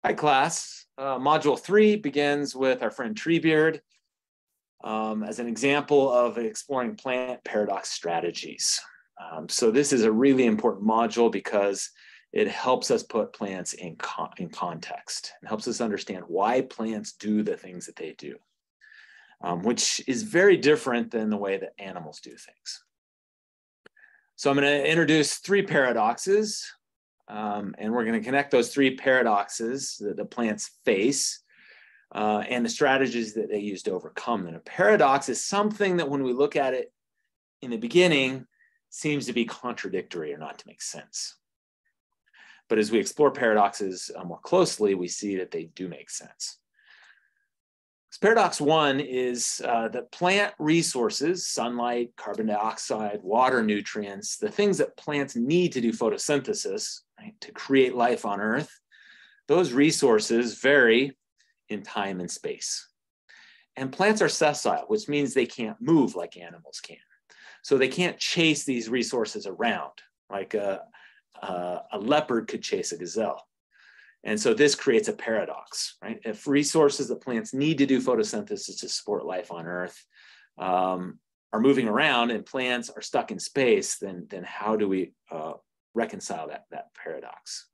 Hi, class. Module 3 begins with our friend Treebeard as an example of exploring plant paradox strategies. So this is a really important module because it helps us put plants in context. It helps us understand why plants do the things that they do, which is very different than the way that animals do things. So I'm going to introduce 3 paradoxes. And we're going to connect those 3 paradoxes that the plants face and the strategies that they use to overcome them. A paradox is something that when we look at it in the beginning seems to be contradictory or not to make sense. But as we explore paradoxes more closely, we see that they do make sense. Paradox 1 is that plant resources, sunlight, carbon dioxide, water, nutrients, the things that plants need to do photosynthesis, right, to create life on Earth, those resources vary in time and space. And plants are sessile, which means they can't move like animals can. So they can't chase these resources around like a leopard could chase a gazelle. And so this creates a paradox, right? If resources that plants need to do photosynthesis to support life on Earth are moving around and plants are stuck in space, then how do we reconcile that paradox?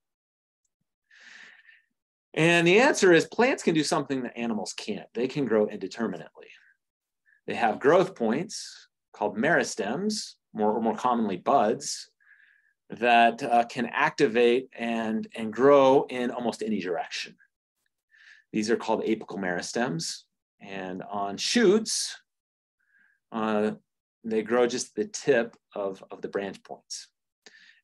And the answer is plants can do something that animals can't. They can grow indeterminately. They have growth points called meristems, more commonly buds, that can activate and grow in almost any direction. These are called apical meristems. And on shoots, they grow just the tip of the branch points.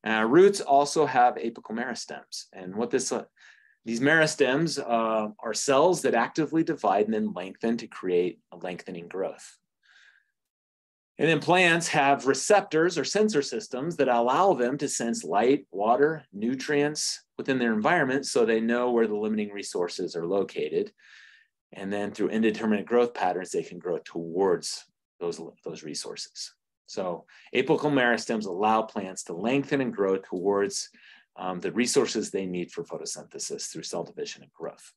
Roots also have apical meristems. And what these meristems are cells that actively divide and then lengthen to create a lengthening growth. And then plants have receptors or sensor systems that allow them to sense light, water, nutrients within their environment so they know where the limiting resources are located. And then through indeterminate growth patterns, they can grow towards those resources. So apical meristems allow plants to lengthen and grow towards the resources they need for photosynthesis through cell division and growth.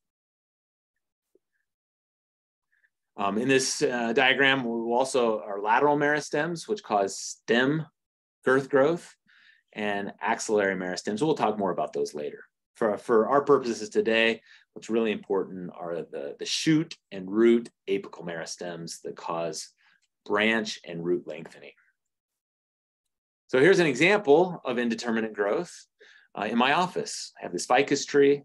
In this diagram, we also are lateral meristems, which cause stem girth growth, and axillary meristems. We'll talk more about those later. For our purposes today, what's really important are the shoot and root apical meristems that cause branch and root lengthening. So here's an example of indeterminate growth in my office. I have this ficus tree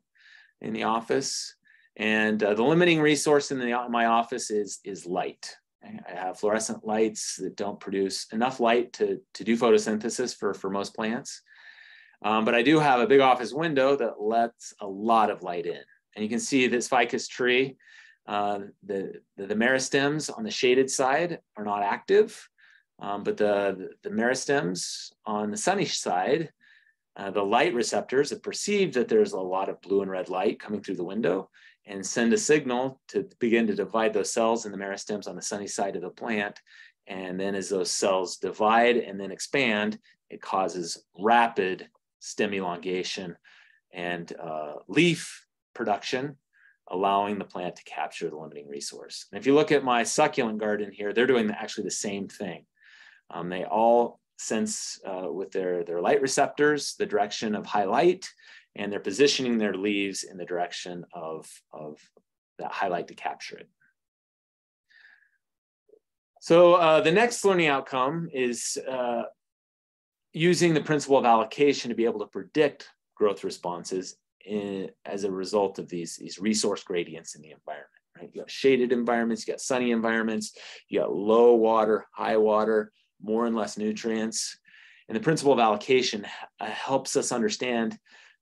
in the office. And the limiting resource in my office is light. I have fluorescent lights that don't produce enough light to do photosynthesis for most plants. But I do have a big office window that lets a lot of light in. And you can see this ficus tree, the meristems on the shaded side are not active, but the meristems on the sunny side, the light receptors have perceived that there's a lot of blue and red light coming through the window and send a signal to begin to divide those cells in the meristems on the sunny side of the plant. And then as those cells divide and then expand, it causes rapid stem elongation and leaf production, allowing the plant to capture the limiting resource. And if you look at my succulent garden here, they're doing actually the same thing. They all sense with their light receptors the direction of high light, and they're positioning their leaves in the direction of that highlight to capture it. So the next learning outcome is using the principle of allocation to be able to predict growth responses as a result of these resource gradients in the environment. Right? You got shaded environments, you got sunny environments, you got low water, high water, more and less nutrients. And the principle of allocation helps us understand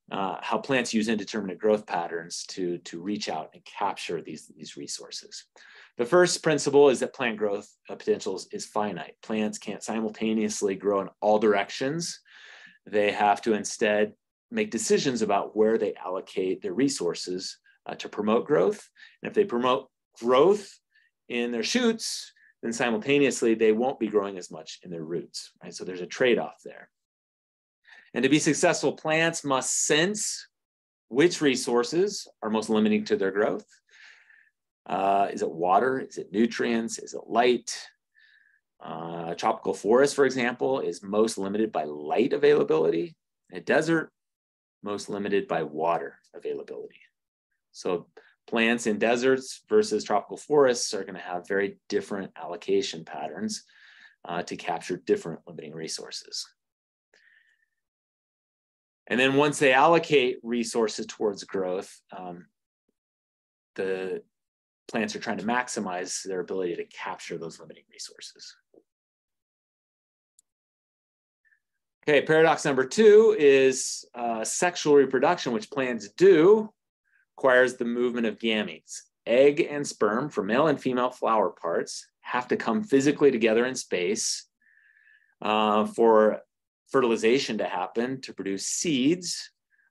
how plants use indeterminate growth patterns to reach out and capture these resources. The first principle is that plant growth potential is finite. Plants can't simultaneously grow in all directions. They have to instead make decisions about where they allocate their resources to promote growth. And if they promote growth in their shoots, then simultaneously they won't be growing as much in their roots, right? So there's a trade-off there. And to be successful, plants must sense which resources are most limiting to their growth. Is it water? Is it nutrients? Is it light? Tropical forest, for example, is most limited by light availability. A desert, most limited by water availability. So plants in deserts versus tropical forests are going to have very different allocation patterns to capture different limiting resources. And then once they allocate resources towards growth, the plants are trying to maximize their ability to capture those limiting resources. Okay, paradox number 2 is sexual reproduction, which plants do, requires the movement of gametes. Egg and sperm for male and female flower parts have to come physically together in space for fertilization to happen to produce seeds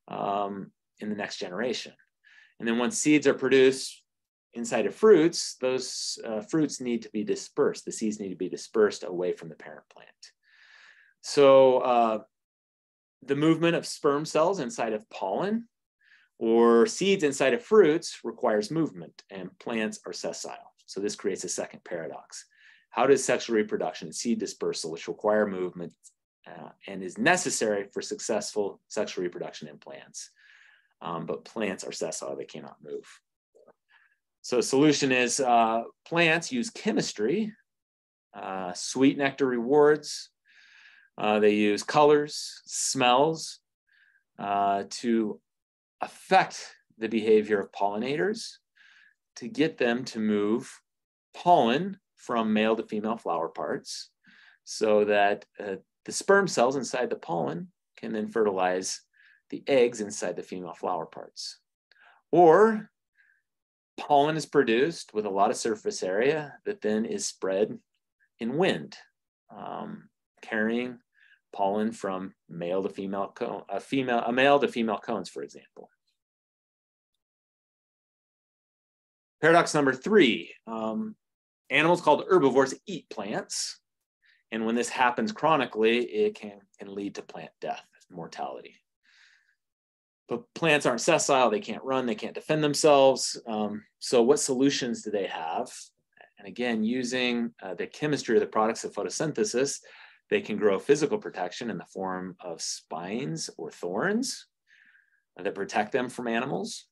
in the next generation. And then once seeds are produced inside of fruits, those fruits need to be dispersed. The seeds need to be dispersed away from the parent plant. So the movement of sperm cells inside of pollen or seeds inside of fruits requires movement, and plants are sessile. So this creates a second paradox. How does sexual reproduction and seed dispersal, which require movement and is necessary for successful sexual reproduction in plants, but plants are sessile, they cannot move. So the solution is plants use chemistry, sweet nectar rewards. They use colors, smells to affect the behavior of pollinators to get them to move pollen from male to female flower parts so that the sperm cells inside the pollen can then fertilize the eggs inside the female flower parts. Or pollen is produced with a lot of surface area that then is spread in wind, carrying pollen from male to female cone, a male to female cones, for example. Paradox number 3, animals called herbivores eat plants. And when this happens chronically, it can lead to plant death, mortality. But plants aren't sessile, they can't run, they can't defend themselves. So what solutions do they have? And again, using the chemistry of the products of photosynthesis, they can grow physical protection in the form of spines or thorns that protect them from animals.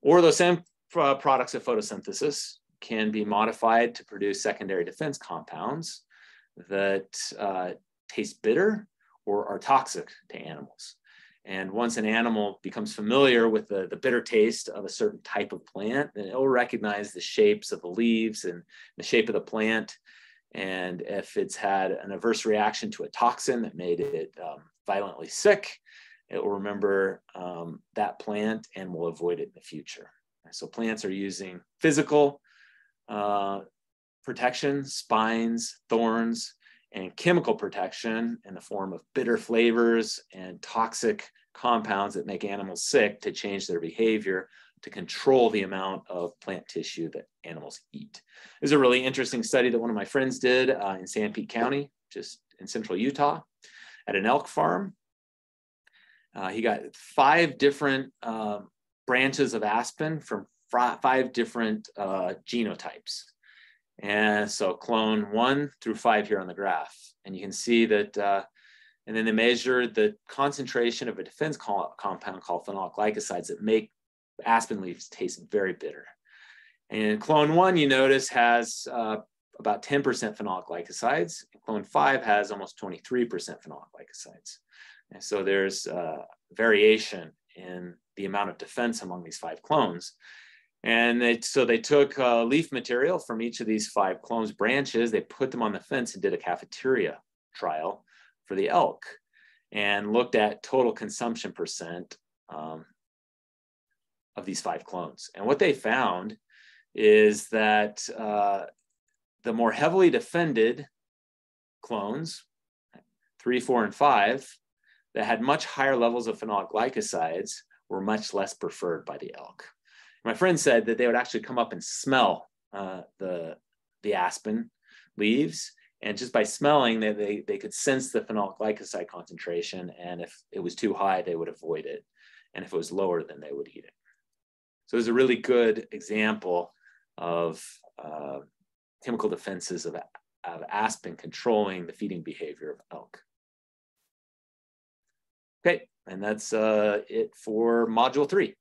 Or those same products of photosynthesis can be modified to produce secondary defense compounds that taste bitter or are toxic to animals. And once an animal becomes familiar with the bitter taste of a certain type of plant, then it will recognize the shapes of the leaves and the shape of the plant. And if it's had an adverse reaction to a toxin that made it violently sick, it will remember that plant and will avoid it in the future. So plants are using physical protection, spines, thorns, and chemical protection in the form of bitter flavors and toxic compounds that make animals sick to change their behavior to control the amount of plant tissue that animals eat. There's a really interesting study that one of my friends did in Sanpete County, just in central Utah, at an elk farm. He got 5 different branches of aspen from 5 different genotypes. And so clone 1 through 5 here on the graph. And you can see that, and then they measured the concentration of a defense compound called phenolic glycosides that make aspen leaves taste very bitter. And clone 1, you notice, has about 10% phenolic glycosides. And clone 5 has almost 23% phenolic glycosides. And so there's variation in the amount of defense among these 5 clones. And so they took leaf material from each of these 5 clones branches, they put them on the fence and did a cafeteria trial for the elk and looked at total consumption percent of these 5 clones. And what they found is that the more heavily defended clones, 3, 4, and 5, that had much higher levels of phenolic glycosides were much less preferred by the elk. My friend said that they would actually come up and smell the aspen leaves And just by smelling, they could sense the phenolic glycoside concentration. And if it was too high, they would avoid it. And if it was lower, then they would eat it. So it's a really good example of chemical defenses of aspen controlling the feeding behavior of elk. Okay, and that's it for module 3.